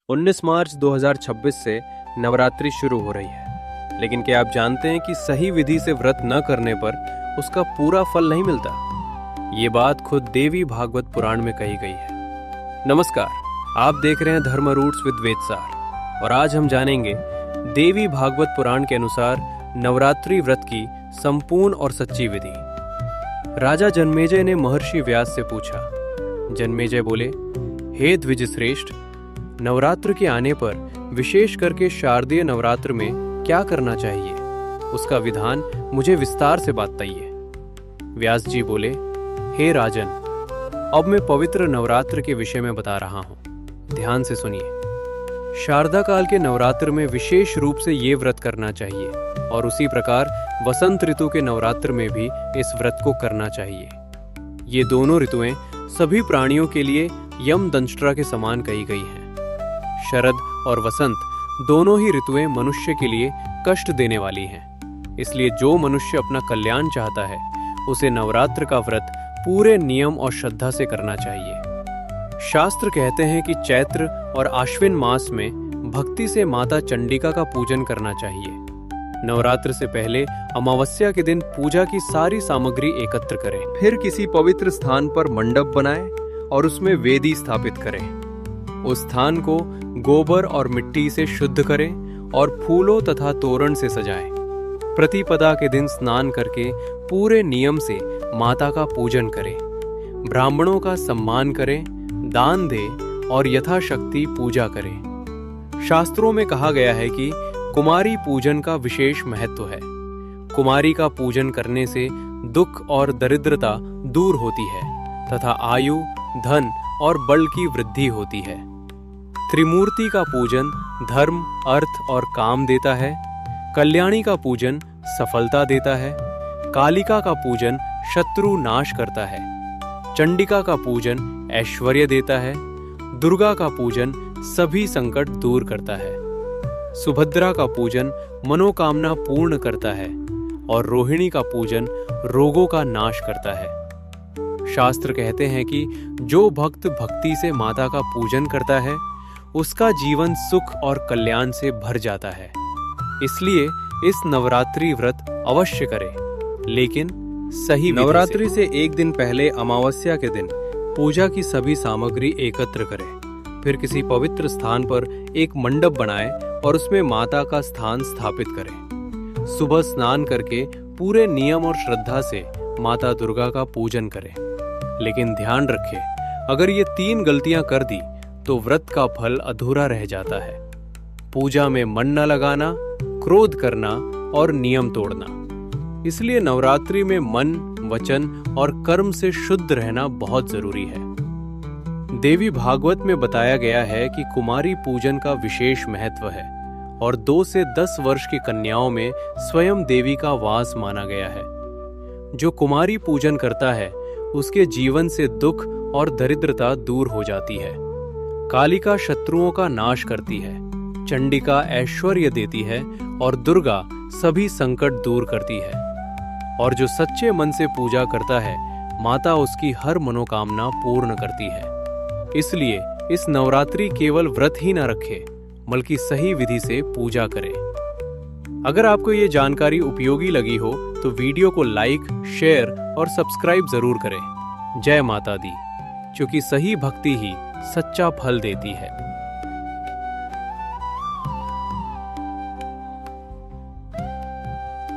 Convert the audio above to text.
19 मार्च 2026 से नवरात्रि शुरू हो रही है, लेकिन क्या आप जानते हैं कि सही विधि से व्रत न करने पर उसका पूरा फल नहीं मिलता। ये बात खुद देवी भागवत पुराण में कही गई है। नमस्कार, आप देख रहे हैं धर्म रूट्स विद वेदसार और आज हम जानेंगे देवी भागवत पुराण के अनुसार नवरात्रि व्रत की संपूर्ण और सच्ची विधि। राजा जन्मेजय ने महर्षि व्यास से पूछा। जन्मेजय बोले, हे द्विज श्रेष्ठ, नवरात्र के आने पर विशेष करके शारदीय नवरात्र में क्या करना चाहिए, उसका विधान मुझे विस्तार से बताइए। व्यास जी बोले, हे राजन, अब मैं पवित्र नवरात्र के विषय में बता रहा हूँ, ध्यान से सुनिए। शारदा काल के नवरात्र में विशेष रूप से ये व्रत करना चाहिए और उसी प्रकार वसंत ऋतु के नवरात्र में भी इस व्रत को करना चाहिए। ये दोनों ऋतुएं सभी प्राणियों के लिए यम दंष्ट्रा के समान कही गई हैं। शरद और वसंत दोनों ही ऋतुएं मनुष्य के लिए कष्ट देने वाली हैं। इसलिए जो मनुष्य अपना कल्याण चाहता है उसे नवरात्र का व्रत पूरे नियम और श्रद्धा से करना चाहिए। शास्त्र कहते हैं कि चैत्र और आश्विन मास में भक्ति से माता चंडिका का पूजन करना चाहिए। नवरात्र से पहले अमावस्या के दिन पूजा की सारी सामग्री एकत्र करें। फिर किसी पवित्र स्थान पर मंडप बनाएं और उसमें वेदी स्थापित करें। उस स्थान को गोबर और मिट्टी से शुद्ध करें और फूलों तथा तोरण से सजाएं। प्रतिपदा के दिन स्नान करके पूरे नियम से माता का पूजन करें। ब्राह्मणों का सम्मान करें, दान दें और यथाशक्ति पूजा करें। शास्त्रों में कहा गया है कि कुमारी पूजन का विशेष महत्व है। कुमारी का पूजन करने से दुख और दरिद्रता दूर होती है तथा आयु, धन और बल की वृद्धि होती है। त्रिमूर्ति का पूजन धर्म, अर्थ और काम देता है। कल्याणी का पूजन सफलता देता है। कालिका का पूजन शत्रु नाश करता है। चंडिका का पूजन ऐश्वर्य देता है। दुर्गा का पूजन सभी संकट दूर करता है। सुभद्रा का पूजन मनोकामना पूर्ण करता है और रोहिणी का पूजन रोगों का नाश करता है। शास्त्र कहते हैं कि जो भक्त भक्ति से माता का पूजन करता है उसका जीवन सुख और कल्याण से भर जाता है। इसलिए इस नवरात्रि व्रत अवश्य करें, लेकिन सही नवरात्रि से एक दिन पहले अमावस्या के दिन पूजा की सभी सामग्री एकत्र करें। फिर किसी पवित्र स्थान पर एक मंडप बनाएं और उसमें माता का स्थान स्थापित करें। सुबह स्नान करके पूरे नियम और श्रद्धा से माता दुर्गा का पूजन करें। लेकिन ध्यान रखें, अगर ये 3 गलतियां कर दी तो व्रत का फल अधूरा रह जाता है। पूजा में मन न लगाना, क्रोध करना और नियम तोड़ना। इसलिए नवरात्रि में मन, वचन और कर्म से शुद्ध रहना बहुत जरूरी है। देवी भागवत में बताया गया है कि कुमारी पूजन का विशेष महत्व है और 2 से 10 वर्ष की कन्याओं में स्वयं देवी का वास माना गया है। जो कुमारी पूजन करता है उसके जीवन से दुख और दरिद्रता दूर हो जाती है। कालिका शत्रुओं का नाश करती है। चंडिका ऐश्वर्य देती है और दुर्गा सभी संकट दूर करती है। और जो सच्चे मन से पूजा करता है माता उसकी हर मनोकामना पूर्ण करती है। इसलिए इस नवरात्रि केवल व्रत ही न रखें, बल्कि सही विधि से पूजा करें। अगर आपको ये जानकारी उपयोगी लगी हो तो वीडियो को लाइक, शेयर और सब्सक्राइब जरूर करें। जय माता दी, क्योंकि सही भक्ति ही सच्चा फल देती है।